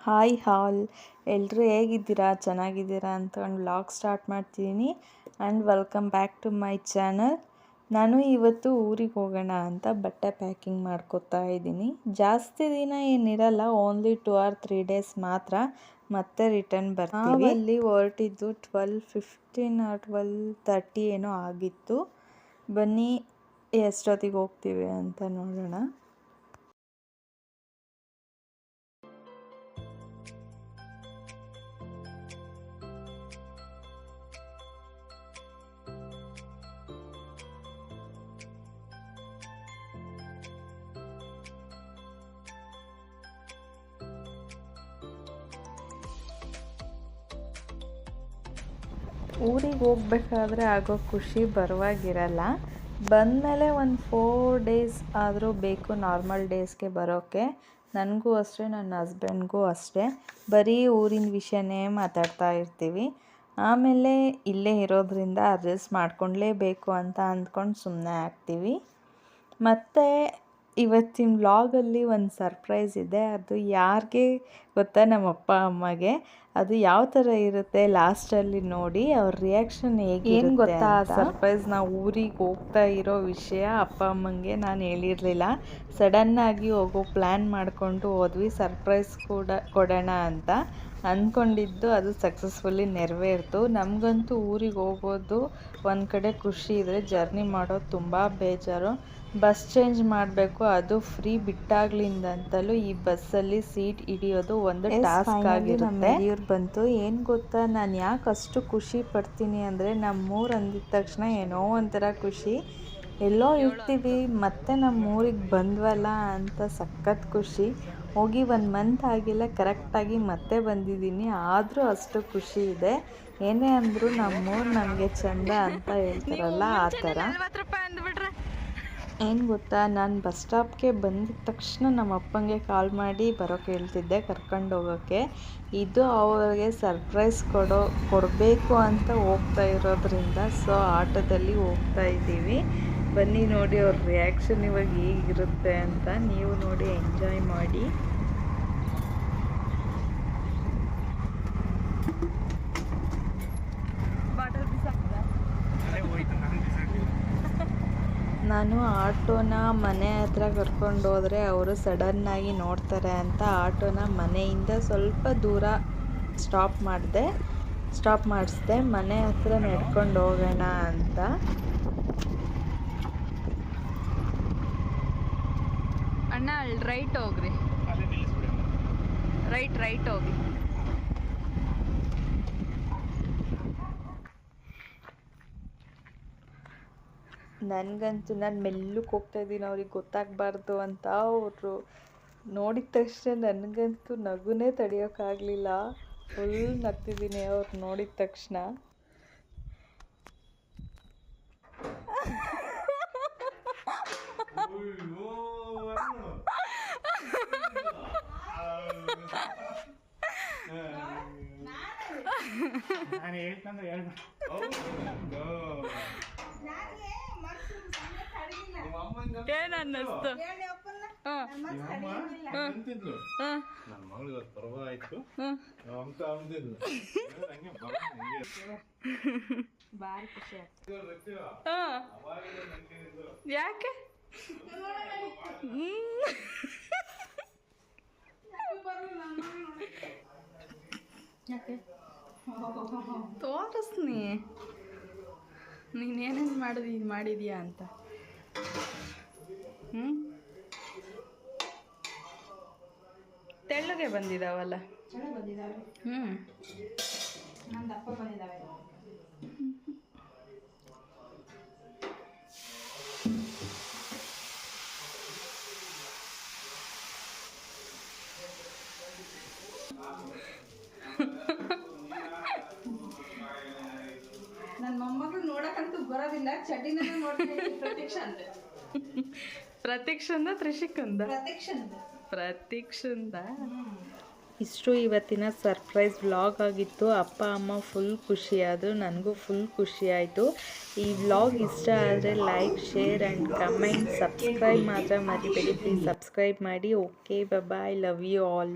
Hi ಹಾಲ್ ಎಲ್ಲರೂ ಹೇಗಿದ್ದೀರಾ, ಚೆನ್ನಾಗಿದ್ದೀರಾ ಅಂದ್ಕೊಂಡು ವ್ಲಾಗ್ ಸ್ಟಾರ್ಟ್ ಮಾಡ್ತಿದ್ದೀನಿ. And welcome back to my channel. ನಾನು ಇವತ್ತು ಊರಿಗೆ ಹೋಗೋಣ ಅಂತ ಬಟ್ಟೆ ಪ್ಯಾಕಿಂಗ್ ಮಾಡ್ಕೋತಾ ಇದ್ದೀನಿ. ಜಾಸ್ತಿ ದಿನ ಏನಿರಲ್ಲ, ಓನ್ಲಿ 2 or 3 ಡೇಸ್ ಮಾತ್ರ, ಮತ್ತೆ ರಿಟರ್ನ್ ಬರ್ತೀವಿ. ಅಲ್ಲಿ ಹೊರಟಿದ್ದು 12:15 or 12:30 ಏನೋ ಆಗಿತ್ತು. ಬನ್ನಿ ಎಷ್ಟೊತ್ತಿಗೆ ಹೋಗ್ತೀವಿ ಅಂತ ನೋಡೋಣ. ಊರಿಗೆ ಹೋಗ್ಬೇಕಾದ್ರೆ ಆಗೋ ಖುಷಿ ಬರುವಾಗಿರಲ್ಲ. ಬಂದಮೇಲೆ ಒಂದು 4 ಡೇಸ್ ಆದರೂ ಬೇಕು ನಾರ್ಮಲ್ ಡೇಸ್ಗೆ ಬರೋಕ್ಕೆ. ನನಗೂ ಅಷ್ಟೇ, ನನ್ನ ಹಸ್ಬೆಂಡ್ಗೂ ಅಷ್ಟೇ. ಬರೀ ಊರಿನ ವಿಷಯನೇ ಮಾತಾಡ್ತಾ ಇರ್ತೀವಿ. ಆಮೇಲೆ ಇಲ್ಲೇ ಇರೋದ್ರಿಂದ ಅಡ್ಜಸ್ಟ್ ಮಾಡ್ಕೊಳ್ಲೇಬೇಕು ಅಂತ ಅಂದ್ಕೊಂಡು ಸುಮ್ಮನೆ ಆಗ್ತೀವಿ. ಮತ್ತು ಇವತ್ತಿನ ವ್ಲಾಗಲ್ಲಿ ಒಂದು ಸರ್ಪ್ರೈಸ್ ಇದೆ. ಅದು ಯಾರಿಗೆ ಗೊತ್ತಾ? ನಮ್ಮ ಅಪ್ಪ ಅಮ್ಮಗೆ. ಅದು ಯಾವ ಥರ ಇರುತ್ತೆ ಲಾಸ್ಟಲ್ಲಿ ನೋಡಿ, ಅವ್ರ ರಿಯಾಕ್ಷನ್ ಹೇಗೆ ಏನು ಗೊತ್ತಾ? ಸರ್ಪ್ರೈಸ್, ನಾವು ಊರಿಗೆ ಹೋಗ್ತಾ ಇರೋ ವಿಷಯ ಅಪ್ಪ ಅಮ್ಮಂಗೆ ನಾನು ಹೇಳಿರಲಿಲ್ಲ. ಸಡನ್ನಾಗಿ ಹೋಗೋ ಪ್ಲ್ಯಾನ್ ಮಾಡಿಕೊಂಡು ಹೋದ್ವಿ, ಸರ್ಪ್ರೈಸ್ ಕೂಡ ಕೊಡೋಣ ಅಂತ ಅಂದ್ಕೊಂಡಿದ್ದು. ಅದು ಸಕ್ಸಸ್ಫುಲ್ಲಿ ನೆರವೇರ್ತು. ನಮಗಂತೂ ಊರಿಗೆ ಹೋಗೋದು ಒಂದು ಕಡೆ ಖುಷಿ ಇದ್ದರೆ, ಜರ್ನಿ ಮಾಡೋದು ತುಂಬ ಬೇಜಾರು. ಬಸ್ ಚೇಂಜ್ ಮಾಡಬೇಕು, ಅದು ಫ್ರೀ ಬಿಟ್ಟಾಗ್ಲಿಂದಂತಲೂ ಈ ಬಸ್ಸಲ್ಲಿ ಸೀಟ್ ಹಿಡಿಯೋದು ಒಂದು ಟಾಸ್ಕ್ ಆಗಿರುತ್ತೆ. ಇವ್ರು ಬಂತು. ಏನು ಗೊತ್ತಾ, ನಾನು ಯಾಕೆ ಅಷ್ಟು ಖುಷಿ ಪಡ್ತೀನಿ ಅಂದರೆ, ನಮ್ಮೂರು ಅಂದಿದ ತಕ್ಷಣ ಏನೋ ಒಂಥರ ಖುಷಿ. ಎಲ್ಲೋ ಇರ್ತೀವಿ, ಮತ್ತೆ ನಮ್ಮ ಊರಿಗೆ ಬಂದ್ವಲ್ಲ ಅಂತ ಸಖತ್ ಖುಷಿ. ಹೋಗಿ 1 ಮಂತ್ ಆಗಿಲ್ಲ, ಕರೆಕ್ಟಾಗಿ ಮತ್ತೆ ಬಂದಿದ್ದೀನಿ. ಆದರೂ ಅಷ್ಟು ಖುಷಿ ಇದೆ. ಏನೇ ಅಂದರೂ ನಮ್ಮೂರು ನಮಗೆ ಚಂದ ಅಂತ ಹೇಳ್ತಾರಲ್ಲ, ಆ ಥರ. ಏನು ಗೊತ್ತಾ, ನಾನು ಬಸ್ ಸ್ಟಾಪ್ಗೆ ಬಂದಿದ ತಕ್ಷಣ ನಮ್ಮ ಅಪ್ಪಂಗೆ ಕಾಲ್ ಮಾಡಿ ಬರೋಕ್ಕೆ ಹೇಳ್ತಿದ್ದೆ, ಕರ್ಕೊಂಡು ಹೋಗೋಕ್ಕೆ. ಇದು ಅವ್ರಿಗೆ ಸರ್ಪ್ರೈಸ್ ಕೊಡಬೇಕು ಅಂತ ಹೋಗ್ತಾ ಇರೋದ್ರಿಂದ ಸೊ ಆಟೋದಲ್ಲಿ ಹೋಗ್ತಾ ಇದ್ದೀವಿ. ಬನ್ನಿ ನೋಡಿ ಅವ್ರ ರಿಯಾಕ್ಷನ್ ಇವಾಗ ಹೇಗಿರುತ್ತೆ ಅಂತ. ನೀವು ನೋಡಿ ಎಂಜಾಯ್ ಮಾಡಿ. ನಾನು ಆಟೋನ ಮನೆ ಹತ್ರ ಕರ್ಕೊಂಡು ಹೋದರೆ ಅವರು ಸಡನ್ನಾಗಿ ನೋಡ್ತಾರೆ ಅಂತ ಆಟೋನ ಮನೆಯಿಂದ ಸ್ವಲ್ಪ ದೂರ ಸ್ಟಾಪ್ ಮಾಡಿಸ್ದೆ. ಮನೆ ಹತ್ರ ನಡ್ಕೊಂಡು ಹೋಗೋಣ ಅಂತ. ಅಣ್ಣ ಅಲ್ಲಿ ರೈಟ್ ಹೋಗ್ರಿ, ರೈಟ್ ಹೋಗಿ. ನನಗಂತೂ ನಾನು ಮೆಲ್ಲಕ್ಕೆ ಹೋಗ್ತಾ ಇದ್ದೀನಿ, ಅವ್ರಿಗೆ ಗೊತ್ತಾಗಬಾರ್ದು ಅಂತ. ಅವರು ನೋಡಿದ ತಕ್ಷಣ ನನಗಂತೂ ನಗುನೇ ತಡೆಯೋಕ್ಕಾಗಲಿಲ್ಲ. ಫುಲ್ ನಗ್ತಿದ್ದೀನಿ ಅವ್ರು ನೋಡಿದ ತಕ್ಷಣ. ಏನು ಅನ್ನಿಸ್ತು? ನನ್ನ ಮಗಳು ಪರವಾಯ್ತು ಅಂತ ಅಂದಿದ್ದು ಭಾರಿ ಖುಷಿ ಆಗ್ತದೆ. ಯಾಕೆ ತೋರಿಸ್ನಿ ನೀನೇನೇನು ಮಾಡಿದೀಯಾ ಅಂತ. ತೆಳ್ಳಗೆ ಬಂದಿದ್ದಾವಲ್ಲ. ನನ್ನ ಮೊಮ್ಮಗಳು ನೋಡಕ್ಕಂತೂ ಬರೋದಿಲ್ಲ, ಚಟಿನ ನೋಡ್ತೀನಿ. ಪ್ರತೀಕ್ಷಂದ ತ್ರಿಷಿಕಂದ ಪ್ರತೀಕ್ಷಂದ. ಇಷ್ಟು ಇವತ್ತಿನ ಸರ್ಪ್ರೈಸ್ ವ್ಲಾಗ್ ಆಗಿತ್ತು. ಅಪ್ಪ ಅಮ್ಮ ಫುಲ್ ಖುಷಿಯಾದರು, ನನಗೂ ಫುಲ್ ಖುಷಿಯಾಯಿತು. ಈ ವ್ಲಾಗ್ ಇಷ್ಟ ಆದರೆ like, share and comment, subscribe ಮಾತ್ರ ಮರಿಬೇಡಿ. ಪ್ಲೀಸ್ ಸಬ್ಸ್ಕ್ರೈಬ್ ಮಾಡಿ. Okay, bye, love you all.